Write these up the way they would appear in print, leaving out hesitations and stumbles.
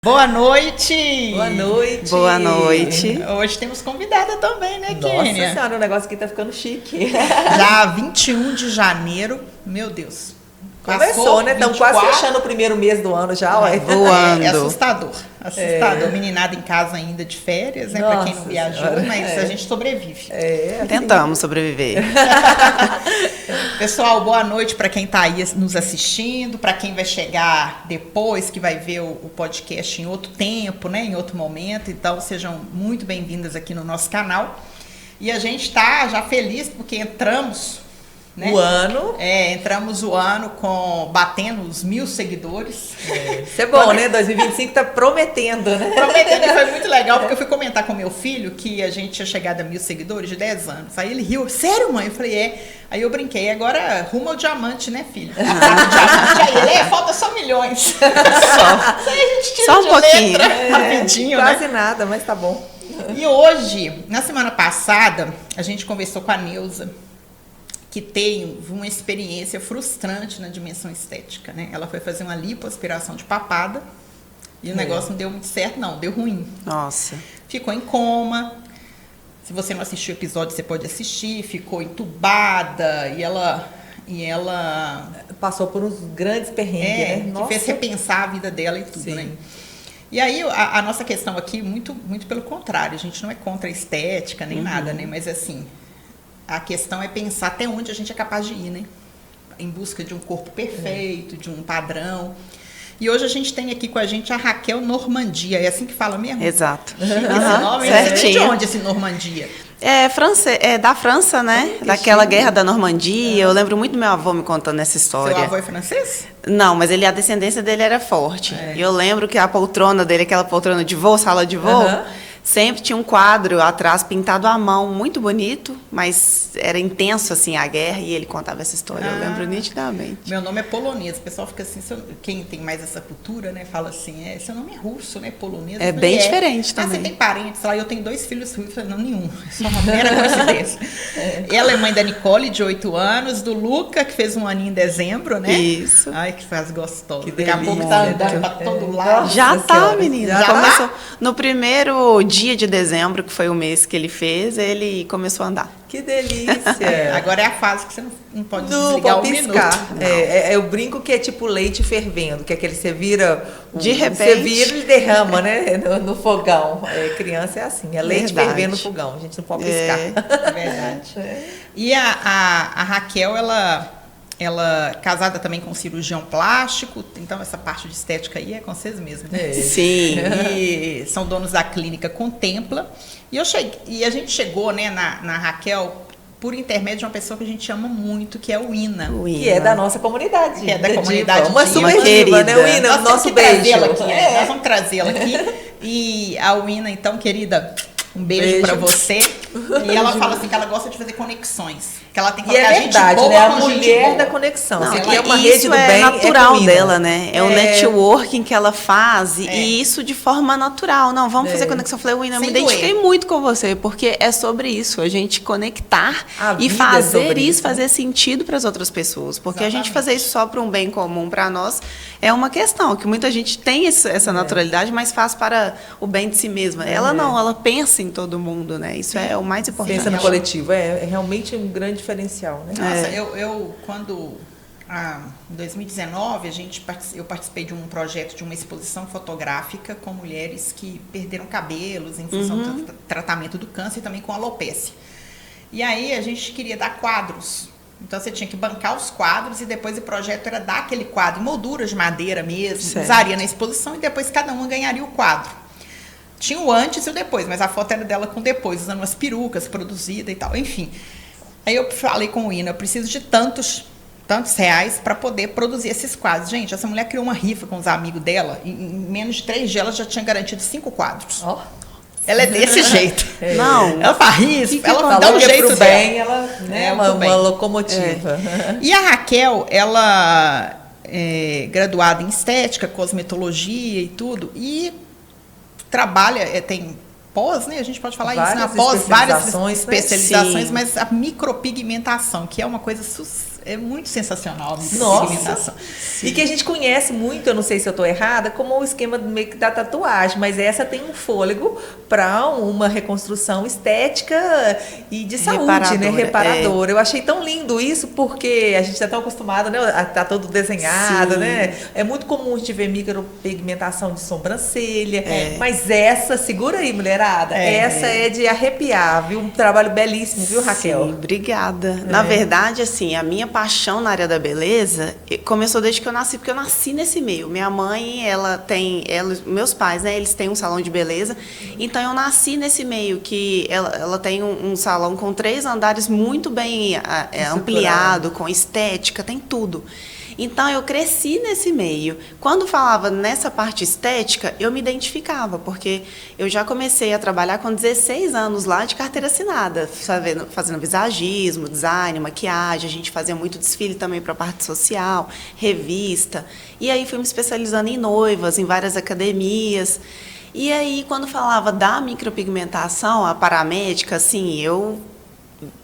Boa noite! Boa noite! Boa noite! Hoje temos convidada também, né, Kênia? Nossa senhora, o negócio aqui tá ficando chique. Já 21 de janeiro, meu Deus. Começou, né? Estamos quase fechando o primeiro mês do ano já, ué. Voando. É assustador. Assustador. Meninada em casa ainda de férias, né? Nossa pra quem não viajou, senhora. mas a gente sobrevive. Assim. Tentamos sobreviver. Pessoal, boa noite para quem está aí nos assistindo, para quem vai chegar depois, que vai ver o podcast em outro tempo, né? Em outro momento. Então, sejam muito bem-vindas aqui no nosso canal. E a gente está já feliz porque entramos... né? O ano. Entramos o ano batendo os 1000 seguidores. Isso é bom, né? 2025 tá prometendo, né? Prometendo, e foi muito legal, porque eu fui comentar com meu filho que a gente tinha chegado a 1000 seguidores de 10 anos. Aí ele riu, sério, mãe? Eu falei, é. Aí eu brinquei, agora rumo ao diamante, né, filho? Diamante, aí ele, falta só milhões. Só. Aí a gente tira Só um de pouquinho. letra, rapidinho, Quase né? nada, mas tá bom. E hoje, na semana passada, a gente conversou com a Neuza, que teve uma experiência frustrante na dimensão estética, né? Ela foi fazer uma lipoaspiração de papada e o negócio não deu muito certo, não, deu ruim. Nossa. Ficou em coma. Se você não assistiu o episódio, você pode assistir. Ficou entubada e ela Passou por uns grandes perrengues, né? que fez repensar a vida dela e tudo, Sim. né? E aí a nossa questão aqui, muito, muito pelo contrário, a gente não é contra a estética nem nada, né? Mas assim, a questão é pensar até onde a gente é capaz de ir, né? Em busca de um corpo perfeito, de um padrão. E hoje a gente tem aqui com a gente a Raquel Normandia. É assim que fala mesmo? Exato. Esse nome, você vem de Certinho. onde esse Normandia? É da França, né? Daquela guerra da Normandia. Eu lembro muito do meu avô me contando essa história. Seu avô é francês? Não, mas a descendência dele era forte. E eu lembro que a poltrona dele, aquela poltrona de voo, sala de voo, sempre tinha um quadro atrás pintado à mão, muito bonito, mas era intenso assim a guerra e ele contava essa história. Eu lembro nitidamente. Meu nome é polonês. O pessoal fica assim, quem tem mais essa cultura, né? Fala assim, seu nome é russo, né? Polonês. É bem diferente também. Você tem parentes lá? Eu tenho 2 filhos russos. Eu falei, não, nenhum. É só uma mera coincidência. Ela é mãe da Nicole, de 8 anos, do Luca, que fez um aninho em dezembro, né? Isso. Ai, que faz gostoso. Que Daqui a pouco delícia. tá andando pra todo lado. Já Nossa tá, Senhora. menina. Já Começou no primeiro dia de dezembro, que foi o mês que ele fez, ele começou a andar. Que delícia! Agora é a fase que você não pode Não desligar pode um piscar. minuto. Eu brinco que é tipo leite fervendo, que é aquele você vira... De repente. Você vira e derrama, né? No fogão. Criança é assim, é leite Verdade. fervendo no fogão. A gente não pode piscar. É verdade. E a Raquel, ela casada também com um cirurgião plástico, então essa parte de estética aí é com vocês mesmos, né? Sim. E são donos da clínica Contempla. E a gente chegou, né, na Raquel por intermédio de uma pessoa que a gente ama muito, que é o Ina. Que é da nossa comunidade. Que é da Diva. comunidade Uma Diva. super diva, né? O Ina, Nós temos nosso que beijo. trazê-la aqui, né? Nós vamos trazê-la aqui. E a Wina, então, querida, um beijo pra você. E ela fala assim que ela gosta de fazer conexões. Que ela tem que E é colocar gente verdade, boa né? A com gente mulher boa. da conexão. Não, Você ela- quer uma isso rede do é bem, natural com o Ina. dela, né? É o networking que ela faz e isso de forma natural. Não, vamos fazer conexão. Eu falei, Wina, eu me Sem identifiquei doer. muito com você, porque é sobre isso, a gente conectar A e vida é fazer sobre isso, isso, né? fazer sentido para as outras pessoas. Porque a gente Exatamente. fazer isso só para um bem comum para nós é uma questão, que muita gente tem essa naturalidade, mas faz para o bem de si mesma. Ela não, ela pensa em todo mundo, né? Isso é o mais importante. Pensa no coletivo. É realmente um grande diferencial, né? Nossa, eu quando em 2019 eu participei de um projeto de uma exposição fotográfica com mulheres que perderam cabelos em função do tratamento do câncer e também com alopecia. E aí a gente queria dar quadros. Então você tinha que bancar os quadros e depois o projeto era dar aquele quadro em molduras de madeira mesmo, Certo. usaria na exposição e depois cada uma ganharia o quadro. Tinha o antes e o depois, mas a foto era dela com depois, usando umas perucas produzidas e tal, enfim. Aí eu falei com o Ina, eu preciso de tantos reais para poder produzir esses quadros. Gente, essa mulher criou uma rifa com os amigos dela, e em menos de 3 dias ela já tinha garantido 5 quadros. Ó. Ela é desse jeito. Não. Ela faz risco, ela dá Falou um que é jeito pro dela. bem, ela é pro bem. uma locomotiva. E a Raquel, ela é graduada em estética, cosmetologia e tudo, e trabalha, tem pós, né? A gente pode falar isso, né? Após várias especializações, Sim. mas a micropigmentação, que é uma coisa é muito sensacional a Nossa! micropigmentação. E que a gente conhece muito, eu não sei se eu estou errada, como o esquema meio que da tatuagem, mas essa tem um fôlego para uma reconstrução estética e de saúde, né? Reparadora. Eu achei tão lindo isso, porque a gente está tão acostumado, né? A tá todo desenhado, né? É muito comum a gente ver micropigmentação de sobrancelha, mas essa, segura aí, mulherada, essa é de arrepiar, viu? Um trabalho belíssimo, viu, Raquel? Sim, obrigada. Na verdade, assim, a minha paixão na área da beleza começou desde que eu nasci, porque eu nasci nesse meio. Minha mãe, meus pais, né, eles têm um salão de beleza, então eu nasci nesse meio, que ela tem um salão com 3 andares muito bem ampliado, com estética, tem tudo. Então, eu cresci nesse meio. Quando falava nessa parte estética, eu me identificava, porque eu já comecei a trabalhar com 16 anos lá de carteira assinada, fazendo visagismo, design, maquiagem. A gente fazia muito desfile também para a parte social, revista. E aí, fui me especializando em noivas, em várias academias. E aí, quando falava da micropigmentação, a paramédica, assim, eu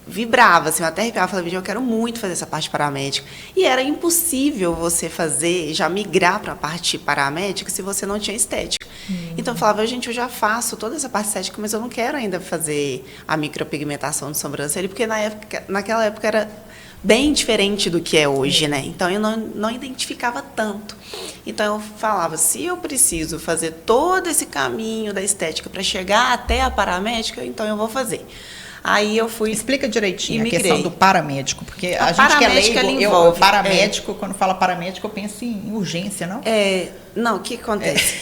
vibrava, assim, eu até arrepiava, falava, eu quero muito fazer essa parte paramédica. E era impossível você já migrar para a parte paramédica se você não tinha estética. Então eu falava, gente, eu já faço toda essa parte estética, mas eu não quero ainda fazer a micropigmentação de sobrancelha, porque naquela época era bem diferente do que é hoje, né? Então eu não identificava tanto. Então eu falava, se eu preciso fazer todo esse caminho da estética para chegar até a paramédica, então eu vou fazer. Aí eu fui... Explica direitinho a migrei. questão do paramédico, porque a gente que é leigo, paramédico, quando fala paramédico, eu penso em urgência, não? Não, o que acontece?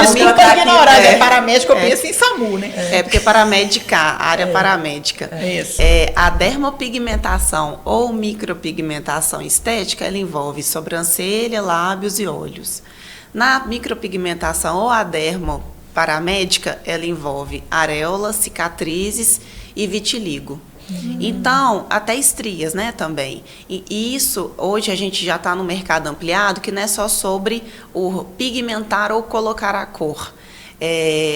Desculpa a ignorância, paramédico eu penso em SAMU, né? Porque paramédica, a área paramédica. Isso. A dermopigmentação ou micropigmentação estética, ela envolve sobrancelha, lábios e olhos. Na micropigmentação ou a paramédica, ela envolve areolas, cicatrizes e vitiligo. Então, até estrias, né, também. E isso, hoje a gente já está no mercado ampliado, que não é só sobre o pigmentar ou colocar a cor.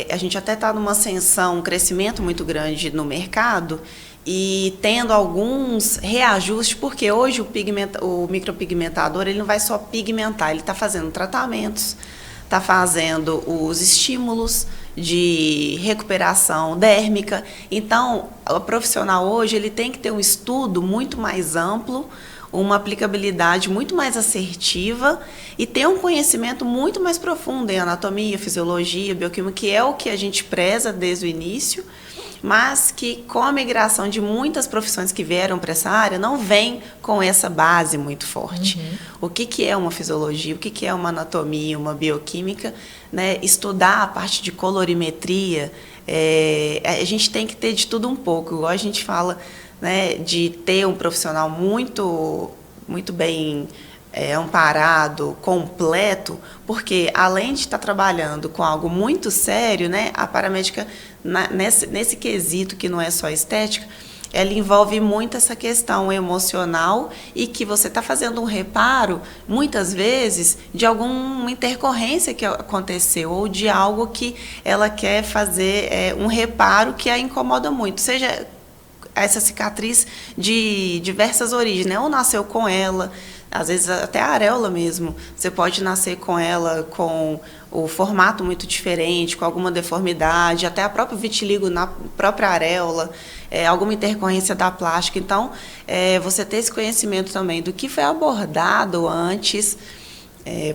A gente até está numa ascensão, um crescimento muito grande no mercado e tendo alguns reajustes, porque hoje o micropigmentador, ele não vai só pigmentar, ele está fazendo tratamentos, está fazendo os estímulos de recuperação dérmica. Então, o profissional hoje ele tem que ter um estudo muito mais amplo, uma aplicabilidade muito mais assertiva e ter um conhecimento muito mais profundo em anatomia, fisiologia, bioquímica, que é o que a gente preza desde o início, mas que com a migração de muitas profissões que vieram para essa área, não vem com essa base muito forte. O que é uma fisiologia, o que é uma anatomia, uma bioquímica, né? Estudar a parte de colorimetria, a gente tem que ter de tudo um pouco, igual a gente fala, né, de ter um profissional muito bem amparado, completo, porque além de estar trabalhando com algo muito sério, né, a paramédica, nesse quesito que não é só estética, ela envolve muito essa questão emocional e que você está fazendo um reparo, muitas vezes, de alguma intercorrência que aconteceu ou de algo que ela quer fazer um reparo que a incomoda muito, seja essa cicatriz de diversas origens, né? Ou nasceu com ela, às vezes até a areola mesmo, você pode nascer com ela com o formato muito diferente, com alguma deformidade, até a própria vitiligo na própria areola, alguma intercorrência da plástica. Então, você ter esse conhecimento também do que foi abordado antes,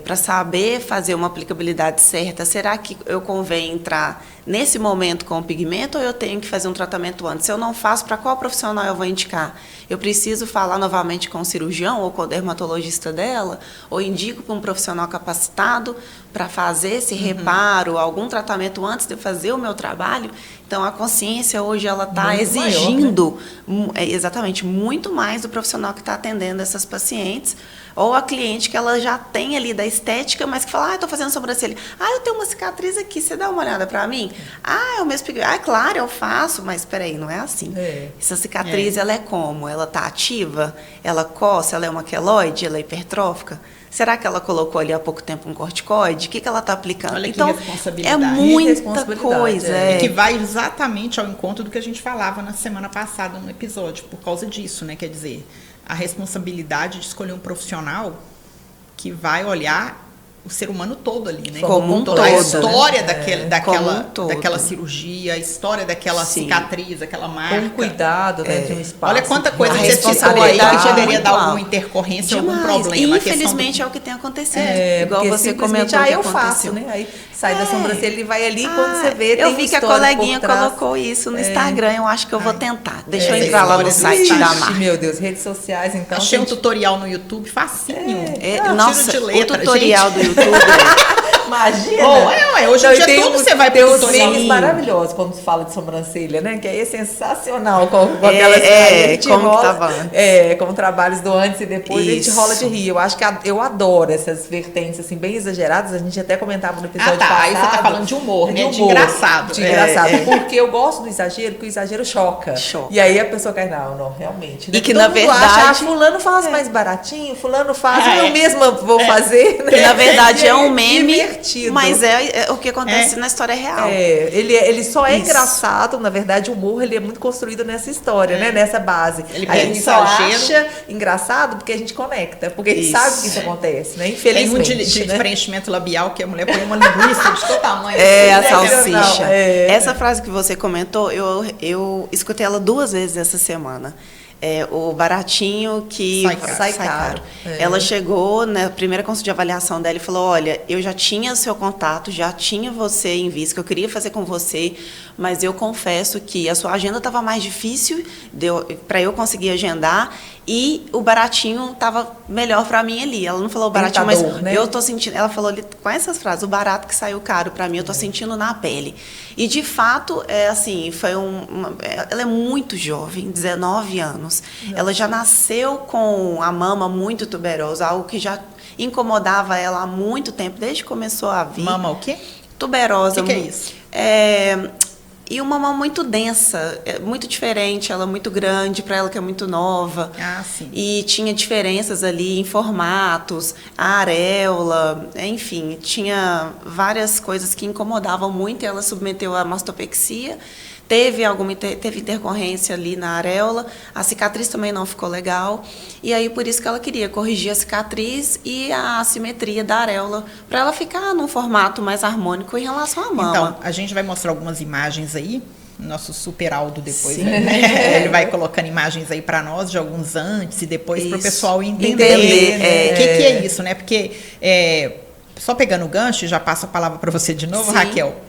para saber fazer uma aplicabilidade certa. Será que eu convém entrar nesse momento com o pigmento ou eu tenho que fazer um tratamento antes? Se eu não faço, para qual profissional eu vou indicar? Eu preciso falar novamente com o cirurgião ou com o dermatologista dela? Ou indico para um profissional capacitado para fazer esse reparo, algum tratamento antes de eu fazer o meu trabalho? Então, a consciência hoje ela está exigindo maior, né? Exatamente, muito mais do profissional que está atendendo essas pacientes, ou a cliente que ela já tem ali da estética, mas que fala, estou fazendo sobrancelha. Eu tenho uma cicatriz aqui, você dá uma olhada para mim? É o mesmo pigmento. Claro, eu faço, mas espera aí, não é assim. Essa cicatriz, ela é como? Ela está ativa? Ela coça? Ela é uma queloide? Ela é hipertrófica? Será que ela colocou ali há pouco tempo um corticoide? O que ela está aplicando? Olha que então, responsabilidade. É muita coisa. E que vai exatamente ao encontro do que a gente falava na semana passada no episódio, por causa disso, né? Quer dizer, a responsabilidade de escolher um profissional que vai olhar o ser humano todo ali, né? Como um todo, a história né? daquela cirurgia, a história daquela cicatriz, aquela marca. Com cuidado, né, de um espaço. Olha quanta coisa A você citou aí que poderia dar alguma intercorrência, algum problema. E infelizmente é o que tem acontecido. Igual você comentou que eu faço, né? Aí sai da sobrancelha, ele vai ali, quando você vê, eu vi que a coleguinha colocou isso no Instagram, eu acho que eu vou tentar. Deixa eu entrar lá no site da marca. Meu Deus, redes sociais, então. Achei um tutorial no YouTube facinho. Nossa, tiro de letra, o tutorial do YouTube. Imagina! Hoje em dia tudo você vai ter pro uns tutorial. memes maravilhosos quando se fala de sobrancelha, né? Que aí é sensacional com aquelas como que tava antes. com trabalhos do antes e depois, a gente rola de rir. Eu acho que eu adoro essas vertentes assim, bem exageradas. A gente até comentava no episódio passado. Aí você tá falando de humor, né? De engraçado. De engraçado. Porque eu gosto do exagero, porque o exagero choca. E aí a pessoa cai, não, realmente. Né? E que na verdade... acha, fulano faz mais baratinho, fulano faz, eu mesma vou fazer. Né? Que na verdade é um meme, divertido. Mas é o que acontece na história real. Ele só é engraçado, na verdade o humor ele é muito construído nessa história, né? Nessa base. Aí a gente só acha engraçado porque a gente conecta, porque a gente sabe que isso acontece, né? Infelizmente. Tem um de preenchimento labial que a mulher põe uma linguiça de todo tamanho. A salsicha. Essa frase que você comentou, eu escutei ela 2 vezes essa semana. O baratinho que sai caro. Ela chegou na primeira consulta de avaliação dela e falou, olha, eu já tinha seu contato, já tinha você em vista, que eu queria fazer com você, mas eu confesso que a sua agenda estava mais difícil para eu conseguir agendar e o baratinho estava melhor para mim ali. Ela não falou o baratinho, mas né? Eu tô sentindo, ela falou ali com essas frases, o barato que saiu caro para mim, eu tô sentindo na pele. E de fato, foi ela é muito jovem, 19 anos. Nossa. Ela já nasceu com a mama muito tuberosa, algo que já incomodava ela há muito tempo, desde que começou a vir. Mama o quê? Tuberosa. O que é isso? E uma mão muito densa, muito diferente, ela é muito grande para ela que é muito nova. Sim. E tinha diferenças ali em formatos, a areola, enfim, tinha várias coisas que incomodavam muito e ela submeteu à mastopexia. Teve intercorrência ali na areola, a cicatriz também não ficou legal, e aí por isso que ela queria corrigir a cicatriz e a assimetria da areola, para ela ficar num formato mais harmônico em relação à mama. Então, a gente vai mostrar algumas imagens aí, nosso super Aldo depois, né? Ele vai colocando imagens aí para nós, de alguns antes e depois para o pessoal entender o que é isso, né? Porque, só pegando o gancho, já passo a palavra para você de novo, Raquel.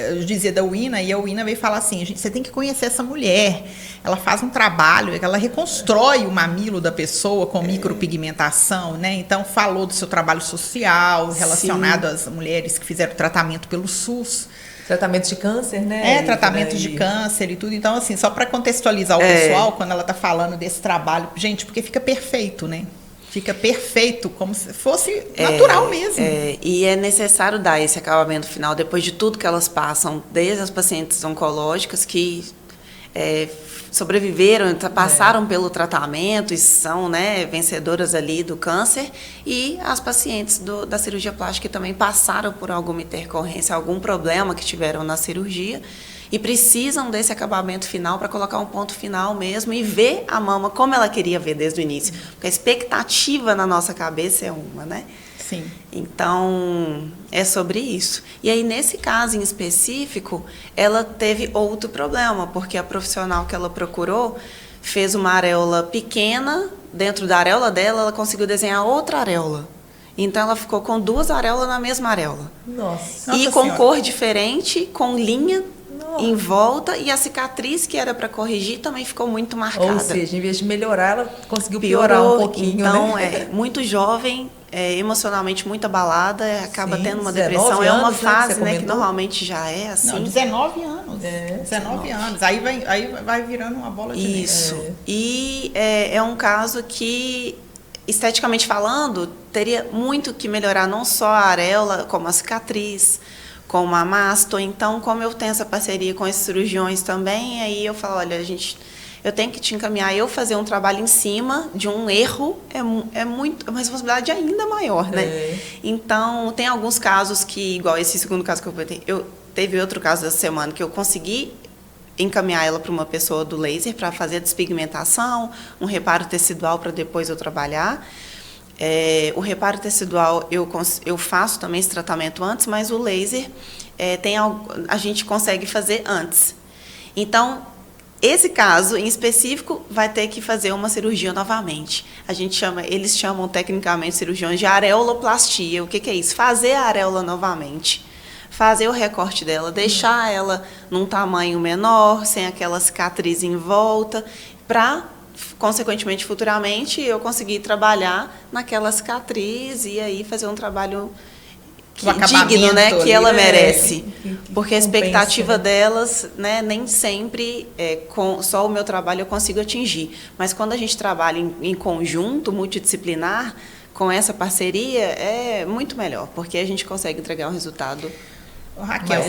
Eu dizia da Wina, e a Wina veio falar assim, gente, você tem que conhecer essa mulher, ela faz um trabalho, ela reconstrói o mamilo da pessoa com micropigmentação, né? Então, falou do seu trabalho social, relacionado às mulheres que fizeram tratamento pelo SUS. Tratamento de câncer, né? Tratamento de câncer e tudo. Então, assim, só para contextualizar o pessoal, quando ela está falando desse trabalho, gente, porque fica perfeito, né? Fica perfeito, como se fosse natural mesmo. E é necessário dar esse acabamento final, depois de tudo que elas passam, desde as pacientes oncológicas que sobreviveram, passaram pelo tratamento e são, né, vencedoras ali do câncer, e as pacientes da cirurgia plástica que também passaram por alguma intercorrência, algum problema que tiveram na cirurgia, e precisam desse acabamento final para colocar um ponto final mesmo e ver a mama como ela queria ver desde o início. Porque a expectativa na nossa cabeça é uma, né? Sim. Então, é sobre isso. E aí, nesse caso em específico, ela teve outro problema, porque a profissional que ela procurou fez uma areola pequena, dentro da areola dela, ela conseguiu desenhar outra areola. Então, ela ficou com 2 areolas na mesma areola. Nossa. E com cor diferente, com linha em volta, e a cicatriz que era para corrigir também ficou muito marcada. Ou seja, em vez de melhorar, ela conseguiu piorar um pouquinho. Então, né? Muito jovem, emocionalmente muito abalada, acaba tendo uma depressão. É uma fase, né, que normalmente já é assim. Não, 19 anos. 19 anos. Aí vai virando uma bola de neve. Isso. E é um caso que, esteticamente falando, teria muito que melhorar, não só a areola, como a cicatriz, como a masto. Então, como eu tenho essa parceria com esses cirurgiões também, aí eu falo, olha, eu tenho que te encaminhar, eu fazer um trabalho em cima de um erro é uma responsabilidade ainda maior, né? Então, tem alguns casos que, igual esse segundo caso que eu teve outro caso dessa semana, que eu consegui encaminhar ela para uma pessoa do laser para fazer a despigmentação, um reparo tecidual para depois eu trabalhar. O reparo tecidual eu faço também esse tratamento antes, mas o laser a gente consegue fazer antes. Então, esse caso em específico vai ter que fazer uma cirurgia novamente. Eles chamam tecnicamente cirurgiões de areoloplastia. O que é isso? Fazer a areola novamente. Fazer o recorte dela, deixar ela num tamanho menor, sem aquela cicatriz em volta, para, consequentemente, futuramente, eu conseguir trabalhar naquela cicatriz e aí fazer um trabalho digno, né, que ela merece. Porque a expectativa delas, né, nem sempre com só o meu trabalho eu consigo atingir. Mas quando a gente trabalha em conjunto, multidisciplinar, com essa parceria, é muito melhor, porque a gente consegue entregar um resultado Raquel,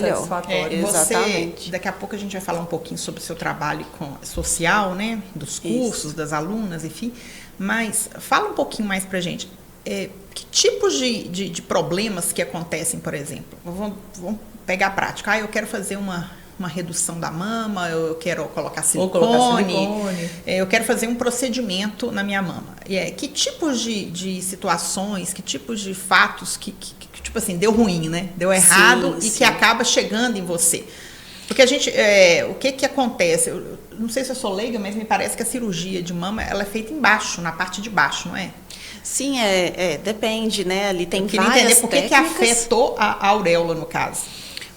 exatamente. Daqui a pouco a gente vai falar um pouquinho sobre o seu trabalho social, né, dos cursos, das alunas, enfim. Mas fala um pouquinho mais pra gente. Que tipos de problemas que acontecem, por exemplo? Vamos pegar a prática. Eu quero fazer uma redução da mama, eu quero colocar silicone, eu quero fazer um procedimento na minha mama. Que tipos de situações, que tipos de fatos que tipo assim, deu ruim, né? Deu errado e que acaba chegando em você. Porque a gente, o que acontece? Eu não sei se eu sou leiga, mas me parece que a cirurgia de mama, ela é feita embaixo, na parte de baixo, não é? Sim, depende, né? Ali tem várias técnicas. Entender por que afetou a auréola, no caso.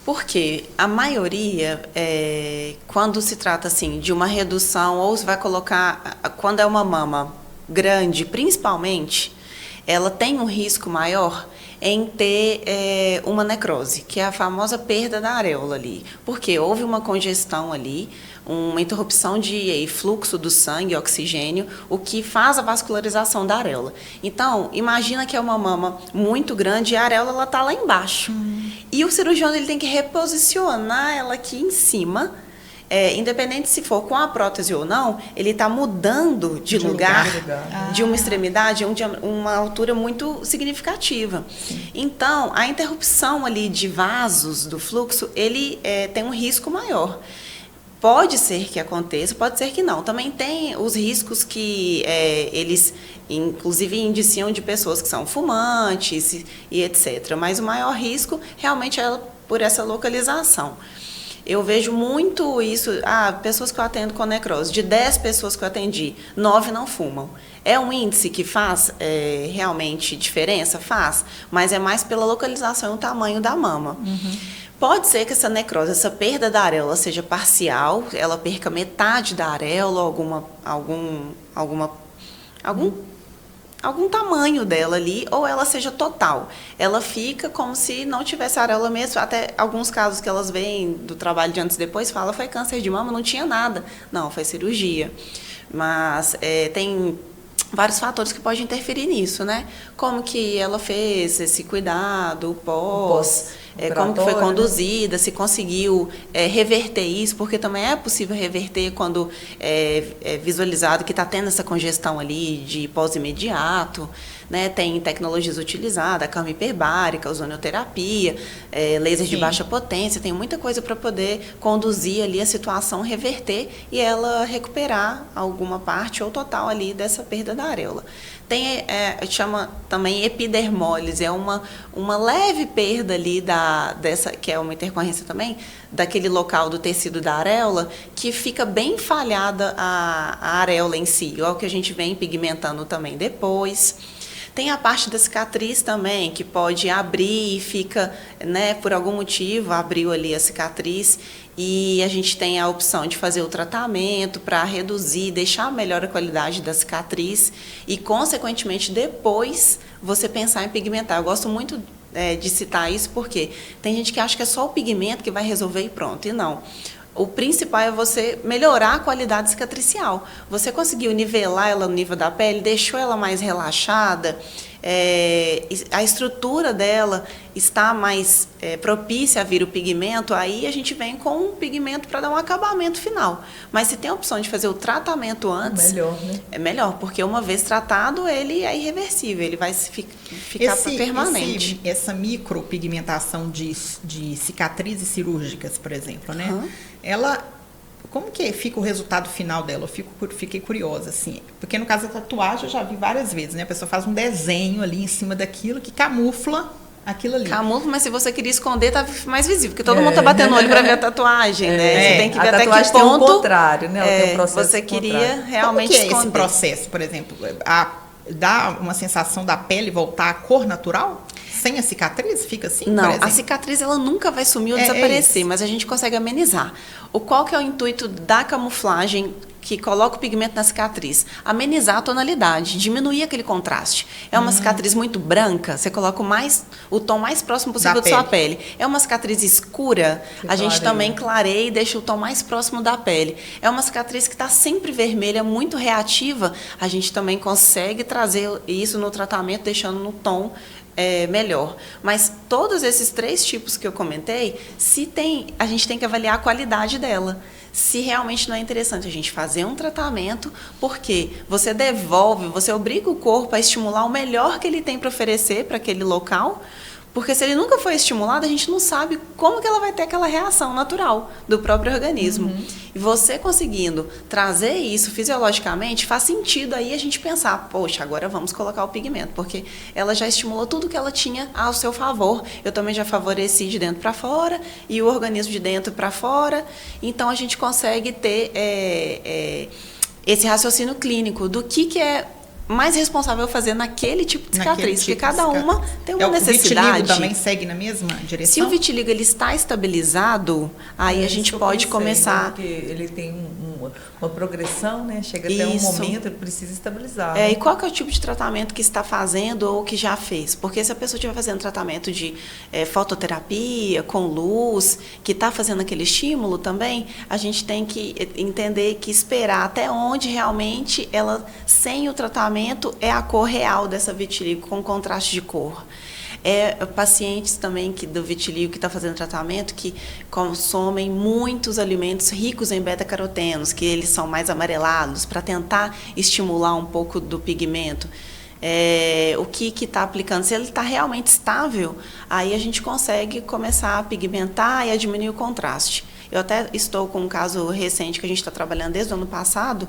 Porque a maioria, quando se trata assim de uma redução, ou se vai colocar, quando é uma mama grande, principalmente, ela tem um risco maior em ter uma necrose, que é a famosa perda da areola ali. Porque houve uma congestão ali, uma interrupção de fluxo do sangue, oxigênio, o que faz a vascularização da areola. Então, imagina que é uma mama muito grande e a areola está lá embaixo. E o cirurgião ele tem que reposicionar ela aqui em cima, independente se for com a prótese ou não, ele está mudando de lugar. De uma extremidade a uma altura muito significativa. Sim. Então, a interrupção ali de vasos do fluxo, ele tem um risco maior. Pode ser que aconteça, pode ser que não. Também tem os riscos que eles, inclusive, indiciam de pessoas que são fumantes e etc. Mas o maior risco realmente é por essa localização. Eu vejo muito isso, pessoas que eu atendo com necrose, de 10 pessoas que eu atendi, 9 não fumam. É um índice que faz realmente diferença? Faz, mas é mais pela localização e o tamanho da mama. Pode ser que essa necrose, essa perda da areola seja parcial, ela perca metade da areola, algum tamanho dela ali, ou ela seja total. Ela fica como se não tivesse areola mesmo. Até alguns casos que elas veem do trabalho de antes e depois, fala, foi câncer de mama, não tinha nada. Não, foi cirurgia. Mas tem vários fatores que podem interferir nisso, né? Como que ela fez esse cuidado, o pós como que foi conduzida, se conseguiu reverter isso, porque também é possível reverter quando é visualizado que está tendo essa congestão ali de pós-imediato, né? Tem tecnologias utilizadas, a cama hiperbárica, ozonioterapia, laser de baixa potência, tem muita coisa para poder conduzir ali a situação, reverter e ela recuperar alguma parte ou total ali dessa perda da areola. Tem, chama também epidermólise, é uma leve perda ali dessa, que é uma intercorrência também, daquele local do tecido da areola, que fica bem falhada a areola em si, é o que a gente vem pigmentando também depois. Tem a parte da cicatriz também, que pode abrir e fica, né, por algum motivo, abriu ali a cicatriz e a gente tem a opção de fazer o tratamento para reduzir, deixar melhor a qualidade da cicatriz e, consequentemente, depois você pensar em pigmentar. Eu gosto muito de citar isso porque tem gente que acha que é só o pigmento que vai resolver e pronto, e não. O principal é você melhorar a qualidade cicatricial. Você conseguiu nivelar ela no nível da pele, deixou ela mais relaxada, a estrutura dela está mais propícia a vir o pigmento, aí a gente vem com um pigmento para dar um acabamento final. Mas se tem a opção de fazer o tratamento antes, melhor, né? É melhor, porque uma vez tratado, ele é irreversível, ele vai ficar permanente. Essa micropigmentação de cicatrizes cirúrgicas, por exemplo, né? Ela, como que fica o resultado final dela? Fiquei curiosa, assim. Porque no caso da tatuagem eu já vi várias vezes, né? A pessoa faz um desenho ali em cima daquilo que camufla aquilo ali. Camufla, mas se você queria esconder, tá mais visível. Porque todo mundo tá batendo o olho para ver a tatuagem, né? Você tem que ver até que ponto... tem um contrário, né? Tem um processo você queria realmente como que é esconder. Esse processo, por exemplo? Dá uma sensação da pele voltar à cor natural? Sem a cicatriz? Fica assim? Não, a cicatriz ela nunca vai sumir ou desaparecer, mas a gente consegue amenizar. Qual que é o intuito da camuflagem que coloca o pigmento na cicatriz? Amenizar a tonalidade, diminuir aquele contraste. É uma cicatriz muito branca, você coloca o tom mais próximo possível da sua pele. É uma cicatriz escura, a gente também clareia e deixa o tom mais próximo da pele. É uma cicatriz que está sempre vermelha, muito reativa, a gente também consegue trazer isso no tratamento, deixando no tom melhor. Mas todos esses 3 tipos que eu comentei, a gente tem que avaliar a qualidade dela. Se realmente não é interessante a gente fazer um tratamento, porque você você obriga o corpo a estimular o melhor que ele tem para oferecer para aquele local, porque se ele nunca foi estimulado, a gente não sabe como que ela vai ter aquela reação natural do próprio organismo. E você conseguindo trazer isso fisiologicamente, faz sentido aí a gente pensar, poxa, agora vamos colocar o pigmento, porque ela já estimulou tudo que ela tinha ao seu favor. Eu também já favoreci de dentro para fora e o organismo de dentro para fora. Então, a gente consegue ter esse raciocínio clínico do que é mais responsável fazer naquele tipo de cicatriz, porque cada uma tem uma necessidade. O vitiligo também segue na mesma direção? Se o vitiligo ele está estabilizado, aí a gente pode começar... Porque ele tem uma progressão, né? Chega até um momento, ele precisa estabilizar. E qual que é o tipo de tratamento que está fazendo ou que já fez? Porque se a pessoa estiver fazendo tratamento de fototerapia, com luz, que está fazendo aquele estímulo também, a gente tem que entender que esperar até onde realmente ela, sem o tratamento, é a cor real dessa vitiligo, com contraste de cor. Pacientes também do vitiligo que está fazendo tratamento, que consomem muitos alimentos ricos em beta-carotenos, que eles são mais amarelados, para tentar estimular um pouco do pigmento. O que está aplicando, se ele está realmente estável, aí a gente consegue começar a pigmentar e a diminuir o contraste. Eu até estou com um caso recente que a gente está trabalhando desde o ano passado,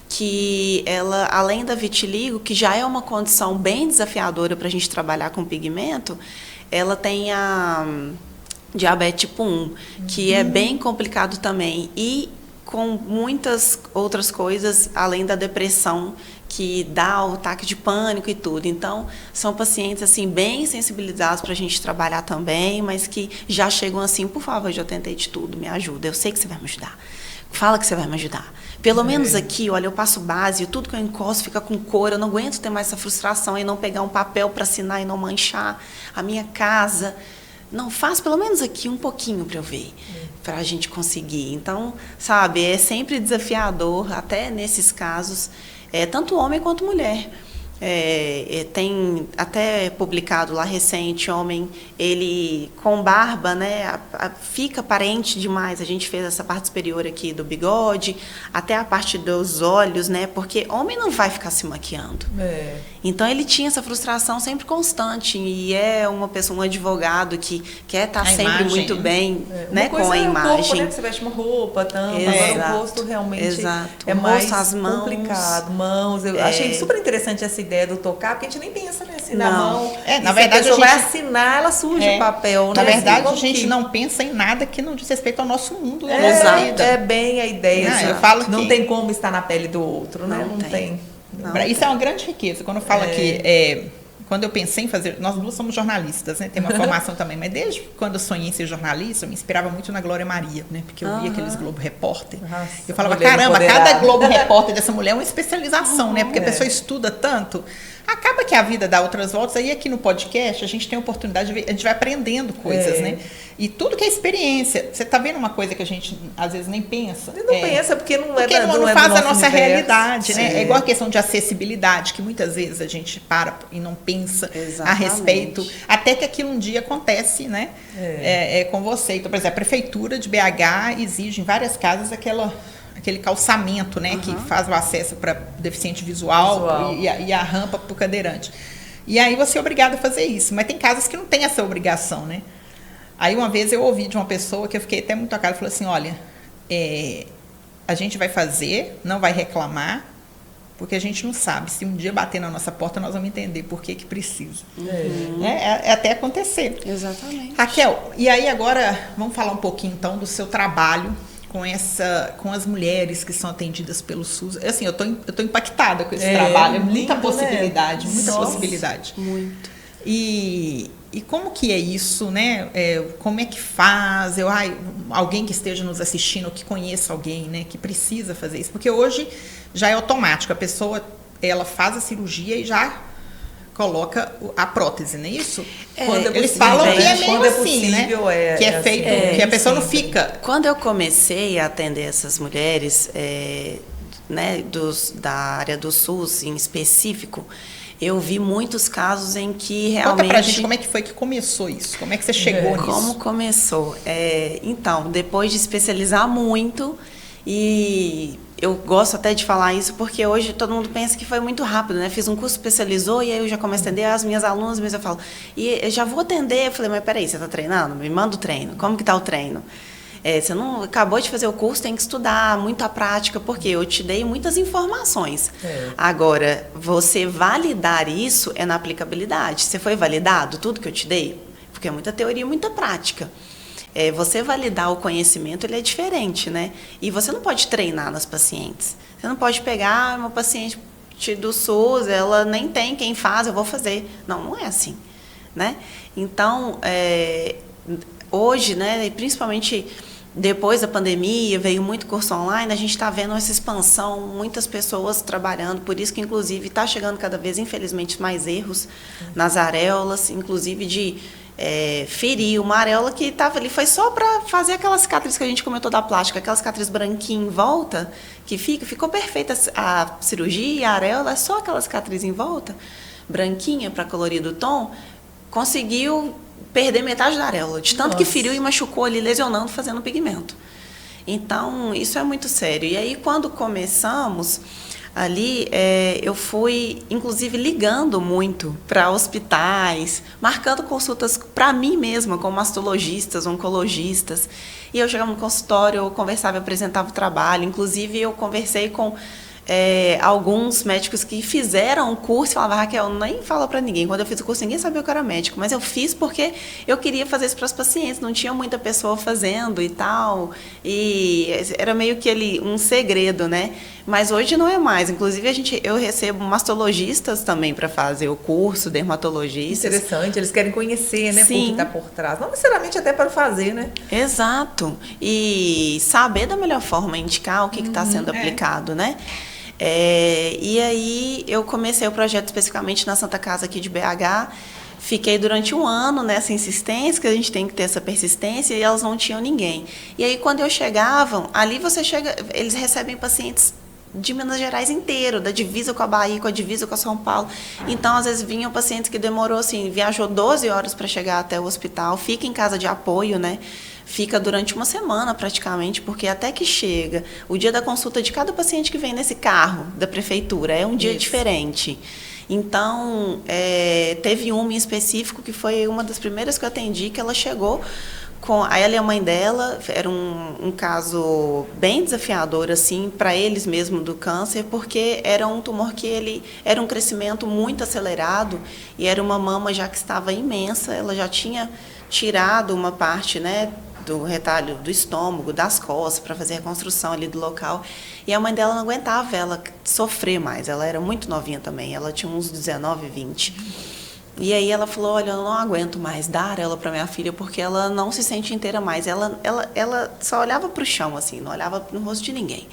que ela, além da vitiligo, que já é uma condição bem desafiadora para a gente trabalhar com pigmento, ela tem a diabetes tipo 1, que é bem complicado também, e com muitas outras coisas, além da depressão, que dá o ataque de pânico e tudo. Então, são pacientes assim, bem sensibilizados para a gente trabalhar também, mas que já chegam assim, por favor, já tentei de tudo, me ajuda, eu sei que você vai me ajudar. Fala que você vai me ajudar. Pelo menos aqui, olha, eu passo base, tudo que eu encosto fica com cor, eu não aguento ter mais essa frustração e não pegar um papel para assinar e não manchar a minha casa. Não, faz pelo menos aqui um pouquinho para eu ver, para a gente conseguir. Então, sabe, é sempre desafiador, até nesses casos, tanto homem quanto mulher. Tem até publicado lá recente, homem, ele com barba, né, fica aparente demais. A gente fez essa parte superior aqui do bigode, até a parte dos olhos, né, porque homem não vai ficar se maquiando. Então ele tinha essa frustração sempre constante, e é uma pessoa, um advogado que quer estar sempre imagem, muito bem, né, com a imagem. O corpo, né, que você veste uma roupa, tampa, agora o rosto realmente é mais as mãos, complicado. Mãos, eu achei super interessante essa ideia do tocar, porque a gente nem pensa, né, assim, na mão. Na verdade, a gente vai assinar, ela suja o papel, né? Na verdade, assim, a gente não pensa em nada que não diz respeito ao nosso mundo, à nossa vida. É bem a ideia. Não, eu falo não tem como estar na pele do outro, né? Não tem. Isso é uma grande riqueza. Quando eu falo aqui, quando eu pensei em fazer, nós duas somos jornalistas, né? Tem uma formação também, mas desde quando eu sonhei em ser jornalista, eu me inspirava muito na Glória Maria, né? Porque eu via aqueles Globo Repórter. Eu falava, caramba, cada Globo Repórter dessa mulher é uma especialização, né? Porque a pessoa estuda tanto. Acaba que a vida dá outras voltas, aí aqui no podcast a gente tem a oportunidade de ver, a gente vai aprendendo coisas, né? E tudo que é experiência. Você tá vendo uma coisa que a gente às vezes nem pensa? Não pensa, porque não faz a nossa realidade, né? É igual a questão de acessibilidade, que muitas vezes a gente para e não pensa a respeito, até que aquilo um dia acontece, né? Com você. Então, por exemplo, a Prefeitura de BH exige em várias casas aquele calçamento, né, que faz o acesso para deficiente visual. E a rampa para o cadeirante. E aí você é obrigado a fazer isso. Mas tem casas que não tem essa obrigação, né? Aí uma vez eu ouvi de uma pessoa que eu fiquei até muito tocada, falou assim, olha, a gente vai fazer, não vai reclamar, porque a gente não sabe. Se um dia bater na nossa porta, nós vamos entender por que precisa. É até acontecer. Exatamente. Raquel, e aí agora vamos falar um pouquinho então do seu trabalho com as mulheres que são atendidas pelo SUS. Assim, eu tô impactada com esse trabalho. É muita possibilidade, muita possibilidade. Muito. E como que é isso, né? Como é que faz? Alguém que esteja nos assistindo, que conheça alguém, né, que precisa fazer isso. Porque hoje já é automático. A pessoa, ela faz a cirurgia e já coloca a prótese, não é isso? Eles falam que é meio assim, né? Que é feito, que a pessoa não fica... Quando eu comecei a atender essas mulheres, né, da área do SUS em específico, eu vi muitos casos em que realmente... Conta pra gente como é que foi que começou isso, como é que você chegou nisso? Como começou? Então, depois de especializar muito, e eu gosto até de falar isso porque hoje todo mundo pensa que foi muito rápido, né? Fiz um curso, especializou e aí eu já começo a atender as minhas alunas, mas eu falo, e eu já vou atender. Eu falei, mas peraí, você está treinando? Me manda o treino. Como que tá o treino? Você não acabou de fazer o curso, tem que estudar, muita prática, porque eu te dei muitas informações. Agora, você validar isso é na aplicabilidade. Você foi validado tudo que eu te dei? Porque é muita teoria, muita prática. Você validar o conhecimento, ele é diferente, né? E você não pode treinar nas pacientes. Você não pode pegar uma paciente do SUS, ela nem tem quem faz, eu vou fazer. Não é assim, né? Então, hoje, né, principalmente depois da pandemia, veio muito curso online, a gente está vendo essa expansão, muitas pessoas trabalhando, por isso que, inclusive, está chegando cada vez, infelizmente, mais erros nas areolas, inclusive de ferir uma areola que estava ali, foi só para fazer aquela cicatriz que a gente comentou da plástica, aquela cicatriz branquinha em volta, que ficou perfeita a cirurgia, e a areola é só aquela cicatriz em volta, branquinha para colorir do tom, conseguiu perder metade da areola, de tanto que feriu e machucou ali, lesionando, fazendo pigmento. Então, isso é muito sério. E aí, quando começamos ali, eu fui, inclusive, ligando muito para hospitais, marcando consultas para mim mesma, com mastologistas, oncologistas. E eu chegava no consultório, eu conversava, eu apresentava o trabalho. Inclusive, eu conversei com alguns médicos que fizeram o curso e falavam, Raquel, nem fala para ninguém. Quando eu fiz o curso, ninguém sabia que eu era médico, mas eu fiz porque eu queria fazer isso para os pacientes, não tinha muita pessoa fazendo e tal, e era meio que um segredo, né? Mas hoje não é mais. Inclusive, eu recebo mastologistas também para fazer o curso, dermatologistas. Interessante, eles querem conhecer, né, Sim. o que está por trás. Não necessariamente até para fazer, né? Exato. E saber da melhor forma indicar o que está sendo aplicado, né? E aí eu comecei o projeto especificamente na Santa Casa aqui de BH, fiquei durante 1 ano nessa insistência, que a gente tem que ter essa persistência, e elas não tinham ninguém. E aí quando eu chegava, ali eles recebem pacientes de Minas Gerais inteiro, da divisa com a Bahia, com a divisa com a São Paulo. Então, às vezes, vinham pacientes que demorou, assim, viajou 12 horas para chegar até o hospital, fica em casa de apoio, né? Fica durante 1 semana, praticamente, porque até que chega o dia da consulta de cada paciente que vem nesse carro da prefeitura, é um dia diferente. Então, teve uma em específico, que foi uma das primeiras que eu atendi, que ela chegou a ela e a mãe dela, era um caso bem desafiador, assim, para eles mesmo do câncer, porque era um tumor que ele era um crescimento muito acelerado e era uma mama já que estava imensa, ela já tinha tirado uma parte, né, do retalho do estômago, das costas, para fazer a reconstrução ali do local. E a mãe dela não aguentava ela sofrer mais, ela era muito novinha também, ela tinha uns 19, 20. E aí ela falou, olha, eu não aguento mais dar ela para minha filha, porque ela não se sente inteira mais. Ela só olhava para o chão, assim, não olhava no rosto de ninguém.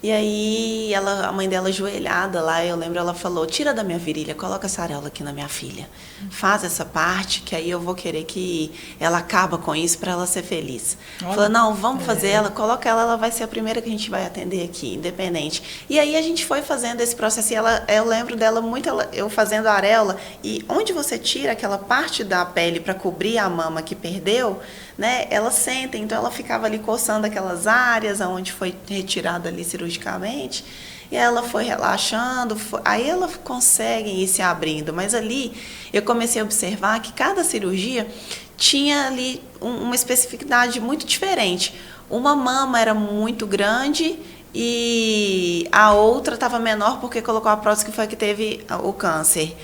E aí a mãe dela ajoelhada lá, eu lembro, ela falou, tira da minha virilha, coloca essa areola aqui na minha filha. Faz essa parte, que aí eu vou querer que ela acaba com isso para ela ser feliz. Falou, não, vamos fazer ela, coloca ela vai ser a primeira que a gente vai atender aqui, independente. E aí a gente foi fazendo esse processo, e eu lembro dela muito, eu fazendo a areola, e onde você tira aquela parte da pele para cobrir a mama que perdeu, né, ela senta, então ela ficava ali coçando aquelas áreas onde foi retirada ali cirurgicamente, e ela foi relaxando, aí ela consegue ir se abrindo, mas ali eu comecei a observar que cada cirurgia tinha ali uma especificidade muito diferente. uma mama era muito grande e a outra estava menor porque colocou a prótese que foi a que teve o câncer.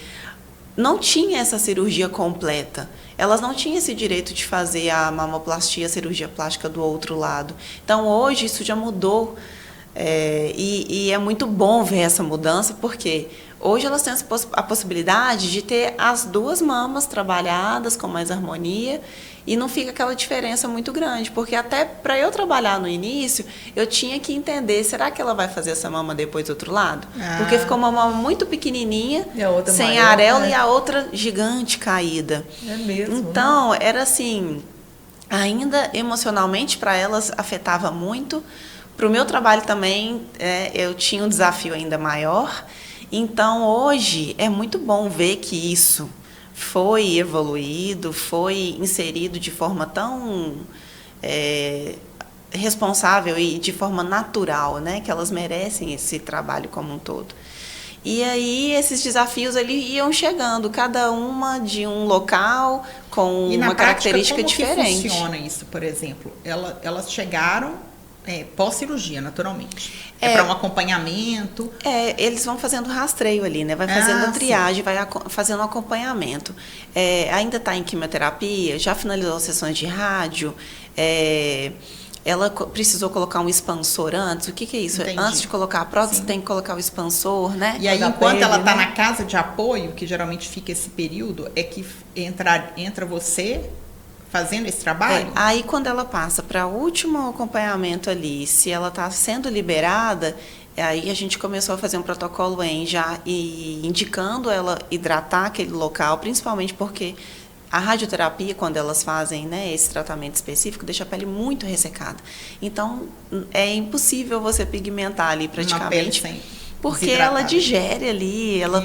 Não tinha essa cirurgia completa. Elas não tinham esse direito de fazer a mamoplastia, a cirurgia plástica do outro lado. Então, hoje, isso já mudou. E é muito bom ver essa mudança, porque hoje elas têm a possibilidade de ter as duas mamas trabalhadas com mais harmonia e não fica aquela diferença muito grande, porque até para eu trabalhar no início, eu tinha que entender, será que ela vai fazer essa mama depois do outro lado? Porque ficou uma mama muito pequenininha, sem maior, areola, e a outra gigante caída. É mesmo. Então, né? Era assim, ainda emocionalmente para elas afetava muito. Para o meu trabalho também, eu tinha um desafio ainda maior. Então, hoje, é muito bom ver que isso foi evoluído, foi inserido de forma tão responsável e de forma natural, né? Que elas merecem esse trabalho como um todo. E aí, esses desafios iam chegando, cada uma de um local, com uma característica diferente. Que funciona isso, por exemplo? Elas chegaram pós-cirurgia, naturalmente. Para um acompanhamento? Eles vão fazendo rastreio ali, né? Vai fazendo a triagem, vai fazendo um acompanhamento. Ainda está em quimioterapia, já finalizou as sessões de rádio, ela precisou colocar um expansor antes. O que é isso? Entendi. Antes de colocar a prótese, tem que colocar o expansor, né? E aí, enquanto ela está na casa de apoio, que geralmente fica esse período, é que entra você fazendo esse trabalho? Aí, quando ela passa para o último acompanhamento ali, se ela está sendo liberada, aí a gente começou a fazer um protocolo indicando ela hidratar aquele local, principalmente porque a radioterapia, quando elas fazem, né, esse tratamento específico, deixa a pele muito ressecada. Então, é impossível você pigmentar ali praticamente, porque ela digere ali, ela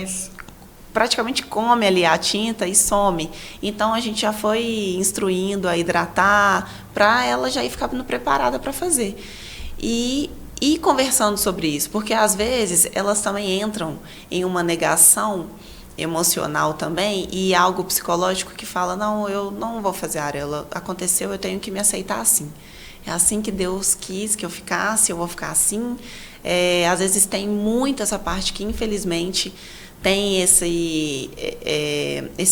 praticamente come ali a tinta e some. Então, a gente já foi instruindo a hidratar para ela já ir ficando preparada para fazer. E conversando sobre isso, porque às vezes elas também entram em uma negação emocional também e algo psicológico que fala, não, eu não vou fazer areola, aconteceu, eu tenho que me aceitar assim. É assim que Deus quis que eu ficasse, eu vou ficar assim. Às vezes tem muito essa parte que, infelizmente, tem esse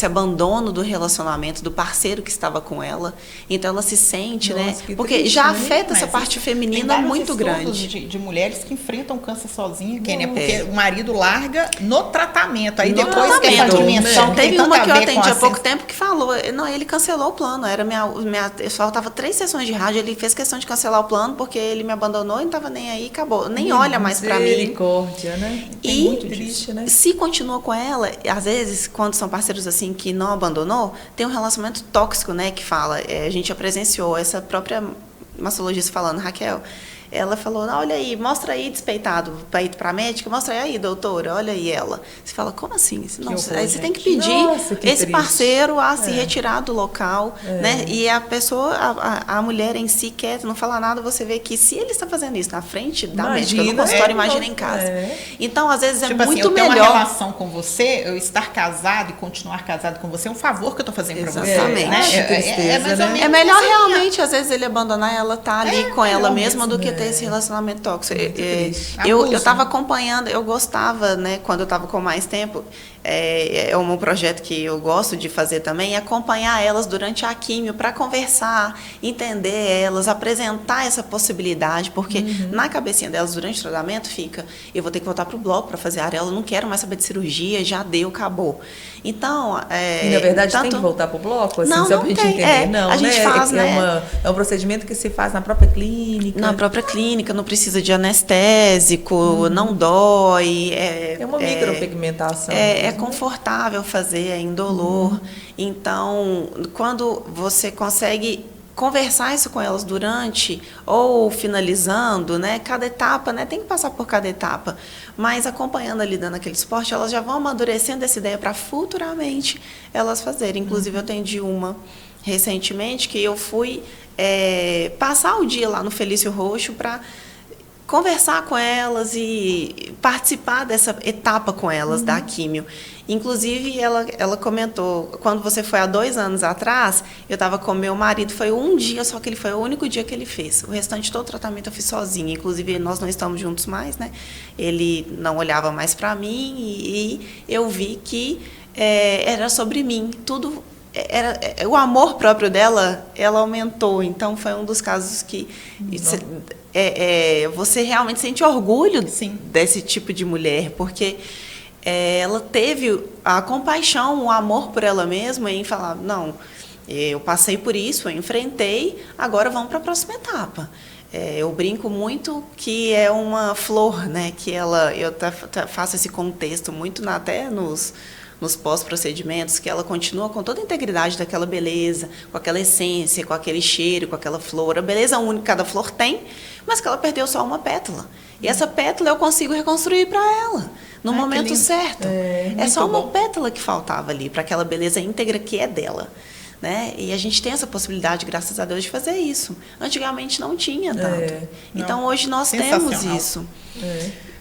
abandono do relacionamento, do parceiro que estava com ela. Então, ela se sente, né? Porque triste, já afeta essa parte feminina muito grande. De mulheres que enfrentam câncer sozinha, né? Porque o marido larga no tratamento. Aí depois que essa dimensão teve uma que eu atendi há pouco tempo que falou, não, ele cancelou o plano. Faltava 3 sessões de rádio, ele fez questão de cancelar o plano porque ele me abandonou e não estava nem aí, acabou. Nem olha mais para mim. Misericórdia, né? E muito triste, né? Se continua com ela, às vezes, quando são parceiros assim que não abandonou, tem um relacionamento tóxico, né, que fala, a gente já presenciou, essa própria mastologista falando, Raquel, ela falou, olha aí, mostra aí despeitado para ir para a médica, mostra aí, doutora, olha aí ela. Você fala, como assim? Aí você tem que pedir esse parceiro a se retirar do local, né? E a pessoa, a mulher em si quer, não fala nada, você vê que se ele está fazendo isso na frente da médica, no consultório, imagina em casa. Então, às vezes, tipo muito assim, eu melhor. Ter uma relação com você, eu estar casado e continuar casado com você é um favor que eu estou fazendo para você. Né? É melhor realmente, às vezes, ele abandonar ela tá ali com ela mesma do que ter esse relacionamento tóxico. Eu estava acompanhando, eu gostava, né, quando eu estava com mais tempo, um projeto que eu gosto de fazer também, é acompanhar elas durante a químio para conversar, entender elas, apresentar essa possibilidade, porque na cabecinha delas, durante o tratamento, fica, eu vou ter que voltar para o bloco para fazer areola, eu não quero mais saber de cirurgia, já deu, acabou. Então, e na verdade tem que voltar para o bloco? Assim, não, só pra gente entender. Não, a gente faz, né? É um procedimento que se faz na própria clínica. Na própria clínica, não precisa de anestésico, não dói. É uma micropigmentação. É confortável fazer, é indolor. Então, quando você consegue conversar isso com elas durante ou finalizando, né? Cada etapa, né? Tem que passar por cada etapa. Mas acompanhando ali, dando aquele suporte, elas já vão amadurecendo essa ideia para futuramente elas fazerem. Inclusive, eu atendi uma recentemente que eu fui passar o dia lá no Felício Roxo para conversar com elas e participar dessa etapa com elas da químio. Inclusive, ela comentou, quando você foi há 2 anos atrás, eu estava com meu marido, foi um dia, só que foi o único dia que ele fez. O restante, todo o tratamento eu fiz sozinha. Inclusive, nós não estamos juntos mais, né? Ele não olhava mais para mim e eu vi que era sobre mim. Tudo o amor próprio dela, ela aumentou. Então, foi um dos casos que você realmente sente orgulho Sim. desse tipo de mulher, porque ela teve a compaixão, o amor por ela mesma em falar, não, eu passei por isso, eu enfrentei, agora vamos para a próxima etapa. Eu brinco muito que é uma flor, né? Que eu faço esse contexto muito até nos pós-procedimentos, que ela continua com toda a integridade daquela beleza, com aquela essência, com aquele cheiro, com aquela flor. A beleza única que cada flor tem, mas que ela perdeu só uma pétala. E essa pétala eu consigo reconstruir para ela, no momento certo. É só uma pétala que faltava ali, para aquela beleza íntegra que é dela. Né? E a gente tem essa possibilidade, graças a Deus, de fazer isso. Antigamente não tinha tanto. Então, hoje nós temos isso.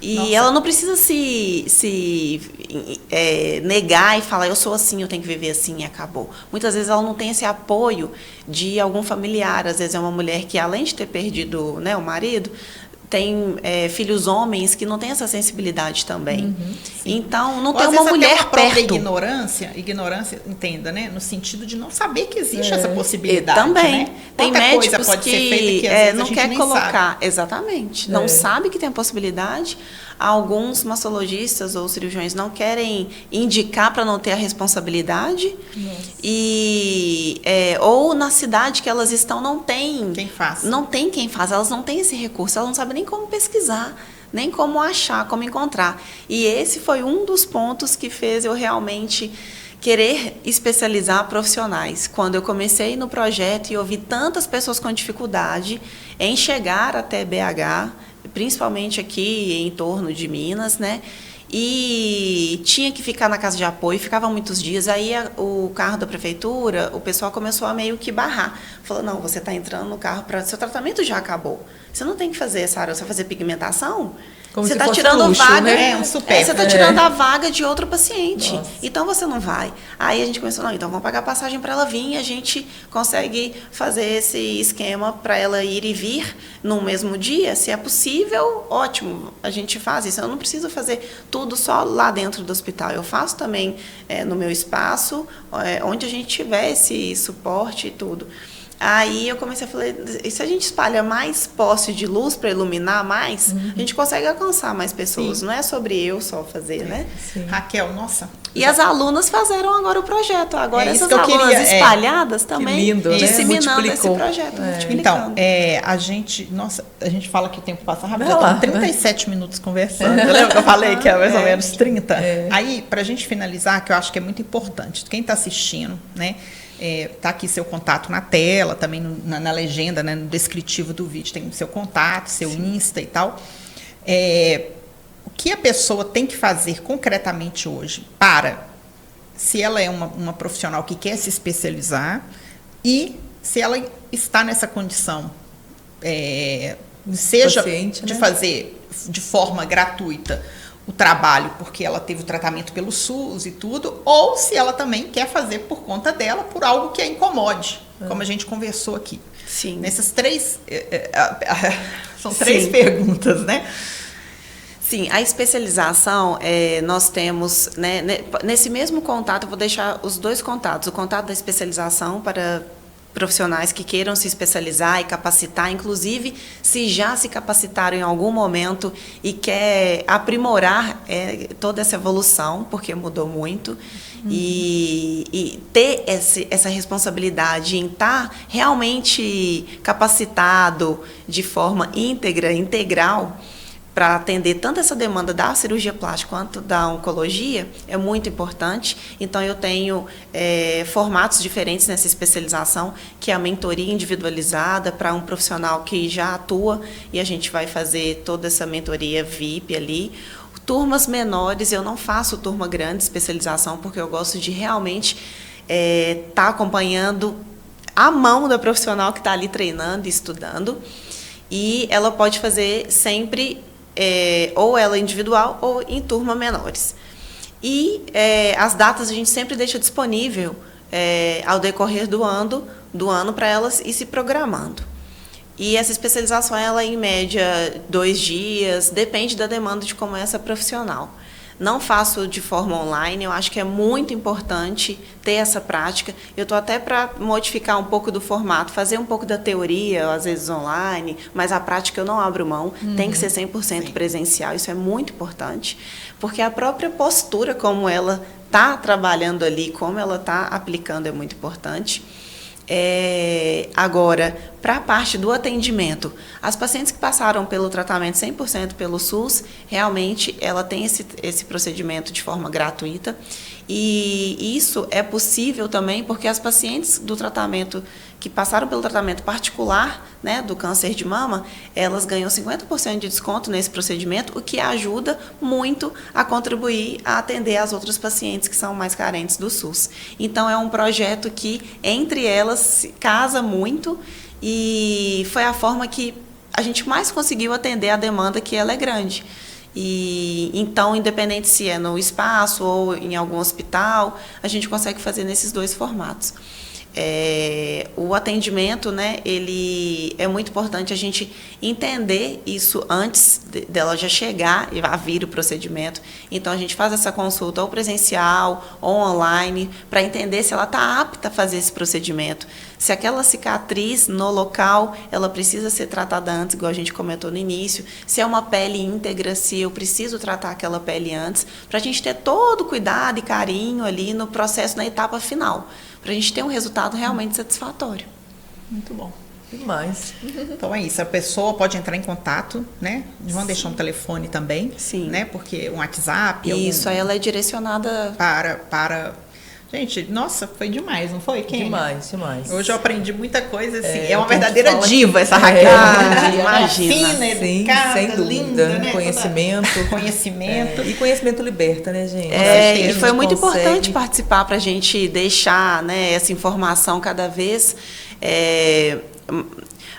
E Nossa. Ela não precisa se negar e falar, eu sou assim, eu tenho que viver assim e acabou. Muitas vezes ela não tem esse apoio de algum familiar. Às vezes é uma mulher que, além de ter perdido, né, o marido, tem filhos homens que não têm essa sensibilidade também. Então, não tem uma mulher perto. Ignorância, entenda, né? No sentido de não saber que existe essa possibilidade. Também. Né? Tem médicos pode ser feita que às vezes não a gente quer nem colocar. Sabe. Exatamente. Não sabe que tem a possibilidade. Alguns mastologistas ou cirurgiões não querem indicar para não ter a responsabilidade. E ou na cidade que elas estão não tem quem faz. Não tem quem faz. Elas não têm esse recurso. Elas não sabem nem como pesquisar, nem como achar, como encontrar. E esse foi um dos pontos que fez eu realmente querer especializar profissionais. Quando eu comecei no projeto e eu vi tantas pessoas com dificuldade em chegar até BH, principalmente aqui em torno de Minas, né? E tinha que ficar na casa de apoio, ficava muitos dias. Aí o carro da prefeitura, o pessoal começou a meio que barrar. Falou, não, você está entrando no carro, seu tratamento já acabou. Você não tem que fazer essa área, você vai fazer pigmentação? Como você está tirando luxo, vaga, né? Você está tirando a vaga de outro paciente. Nossa. Então você não vai. Aí a gente começou, não, então vamos pagar a passagem para ela vir e a gente consegue fazer esse esquema para ela ir e vir no mesmo dia. Se é possível, ótimo, a gente faz isso. Eu não preciso fazer tudo só lá dentro do hospital. Eu faço também no meu espaço, onde a gente tiver esse suporte e tudo. Aí eu comecei a falar, e se a gente espalha mais poste de luz para iluminar mais, a gente consegue alcançar mais pessoas. Sim. Não é sobre eu só fazer, né? Sim. Raquel, nossa. E as alunas fizeram agora o projeto. Agora essas alunas espalhadas também, lindo, né? disseminando esse projeto. Então, a gente fala que o tempo passa rápido. Já estamos 37 minutos conversando. Lembra que eu falei que é mais ou menos 30? Aí, para a gente finalizar, que eu acho que é muito importante, quem está assistindo, né? Tá aqui seu contato na tela, também na legenda, né, no descritivo do vídeo, tem o seu contato, seu Insta e tal. O que a pessoa tem que fazer concretamente hoje se ela é uma profissional que quer se especializar e se ela está nessa condição, seja paciente, de fazer de forma gratuita o trabalho, porque ela teve o tratamento pelo SUS e tudo, ou se ela também quer fazer por conta dela, por algo que a incomode, como a gente conversou aqui. Sim. Nessas três... são três perguntas, né? Sim, a especialização, nós temos, né, nesse mesmo contato, eu vou deixar os 2 contatos. O contato da especialização para profissionais que queiram se especializar e capacitar, inclusive se já se capacitaram em algum momento e quer aprimorar toda essa evolução, porque mudou muito, e ter essa responsabilidade em estar realmente capacitado de forma íntegra, integral, para atender tanto essa demanda da cirurgia plástica quanto da oncologia, é muito importante. Então, eu tenho formatos diferentes nessa especialização, que é a mentoria individualizada para um profissional que já atua, e a gente vai fazer toda essa mentoria VIP ali. Turmas menores, eu não faço turma grande, especialização, porque eu gosto de realmente estar acompanhando a mão da profissional que está ali treinando e estudando. E ela pode fazer sempre, ou ela individual ou em turma menores. E as datas a gente sempre deixa disponível ao decorrer do ano para elas ir se programando. E essa especialização, ela em média 2 dias, depende da demanda de como é essa profissional. Não faço de forma online, eu acho que é muito importante ter essa prática. Eu estou até para modificar um pouco do formato, fazer um pouco da teoria, às vezes online, mas a prática eu não abro mão, tem que ser 100% presencial, isso é muito importante, porque a própria postura, como ela está trabalhando ali, como ela está aplicando, é muito importante. Agora, para a parte do atendimento, as pacientes que passaram pelo tratamento 100% pelo SUS, realmente ela tem esse procedimento de forma gratuita, e isso é possível também porque as pacientes do tratamento que passaram pelo tratamento particular, né, do câncer de mama, elas ganham 50% de desconto nesse procedimento, o que ajuda muito a contribuir a atender as outras pacientes que são mais carentes do SUS. Então, é um projeto que, entre elas, casa muito, e foi a forma que a gente mais conseguiu atender a demanda, que ela é grande. E então, independente se é no espaço ou em algum hospital, a gente consegue fazer nesses 2 formatos. O atendimento, né, ele é muito importante a gente entender isso antes dela já chegar e vir o procedimento. Então, a gente faz essa consulta ou presencial ou online para entender se ela está apta a fazer esse procedimento. Se aquela cicatriz no local, ela precisa ser tratada antes, igual a gente comentou no início. Se é uma pele íntegra, se eu preciso tratar aquela pele antes, para a gente ter todo o cuidado e carinho ali no processo, na etapa final, para a gente ter um resultado realmente satisfatório. Muito bom. Demais. Então é isso, a pessoa pode entrar em contato, né? Vamos deixar um telefone também, sim, né? Porque um WhatsApp... Isso, aí ela é direcionada... Para... Gente, nossa, foi demais, não foi? Quem? Demais. Hoje eu aprendi muita coisa, assim. É uma verdadeira diva essa Raquel. Imagina. Fina, educada, sem dúvida. linda, né? Conhecimento. Conhecimento. E conhecimento liberta, né, gente? E foi muito importante participar para a gente deixar, né, essa informação cada vez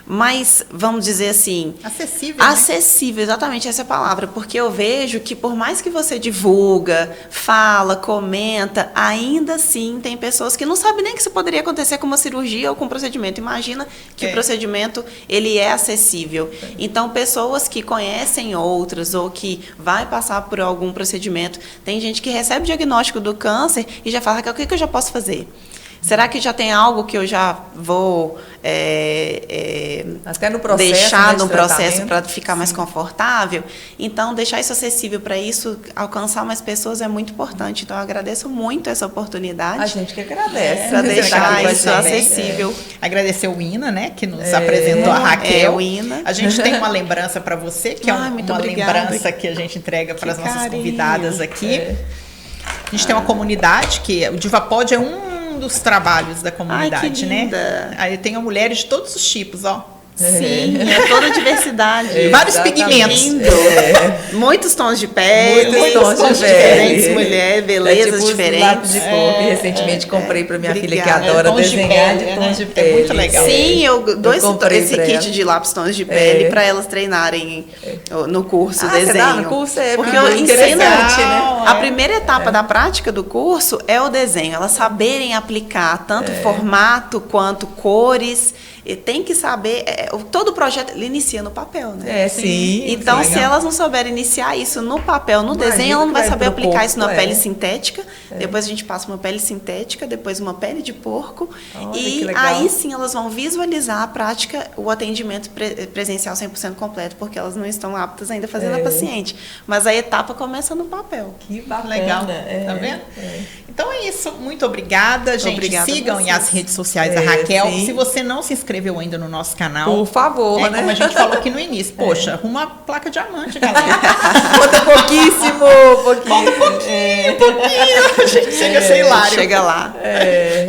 mais, vamos dizer assim... Acessível, né? Acessível, exatamente essa é a palavra. Porque eu vejo que por mais que você divulga, fala, comenta, ainda assim tem pessoas que não sabem nem que isso poderia acontecer com uma cirurgia ou com um procedimento. Imagina que o procedimento, ele é acessível. Então, pessoas que conhecem outras ou que vai passar por algum procedimento, tem gente que recebe o diagnóstico do câncer e já fala, o que eu já posso fazer? Será que já tem algo que eu já vou até no processo, deixar no processo para ficar mais confortável? Então, deixar isso acessível para isso, alcançar mais pessoas é muito importante. Então, eu agradeço muito essa oportunidade. A gente que agradece. Para deixar isso acessível. Agradecer o Ina, né, que nos apresentou a Raquel. O Ina. A gente tem uma lembrança para você, que é uma lembrança que a gente entrega para as nossas convidadas aqui. A gente tem uma comunidade, que o DivaPod é um dos trabalhos da comunidade, que linda, né? Aí tem mulheres de todos os tipos, ó. Sim, toda a diversidade. Vários pigmentos. Muitos tons de pele. Muitos tons diferentes, mulher, belezas diferentes. Lápis de cor que recentemente comprei para minha filha que adora desenhar de tons de pele. É muito legal. Sim, eu dou esse kit de lápis tons de pele para elas treinarem no curso desenho. Você dá no curso? Porque eu ensino, né? A primeira etapa da prática do curso é o desenho. Elas saberem aplicar tanto formato quanto cores. E tem que saber, todo o projeto ele inicia no papel, né? Sim. Então, se elas não souberem iniciar isso no papel, no desenho, ela não vai saber aplicar isso na pele sintética. Depois a gente passa uma pele sintética, depois uma pele de porco. E aí sim elas vão visualizar a prática, o atendimento presencial 100% completo, porque elas não estão aptas ainda a fazer na paciente. Mas a etapa começa no papel. Que bacana. Legal. Tá vendo? Então é isso. Muito obrigada, gente. Obrigada, sigam em as redes sociais da Raquel. Se você não se inscreveu ainda no nosso canal, por favor, né? Como a gente falou aqui no início, poxa, arruma uma placa diamante, galera. Falta pouquíssimo. A gente chega a ser hilário. Chega lá.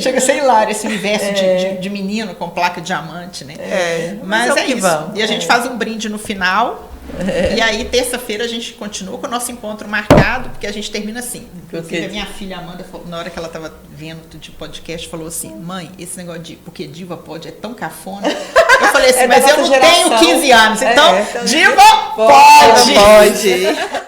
Chega a ser hilário esse universo de menino com placa diamante, né? Mas é isso. E a gente faz um brinde no final, E aí, terça-feira, a gente continua com o nosso encontro marcado, porque a gente termina assim. Inclusive, a minha filha Amanda, na hora que ela estava vendo de podcast, falou assim, mãe, esse negócio de porque diva pode é tão cafona. Eu falei assim, mas eu não tenho 15 anos, então diva pode! Pode!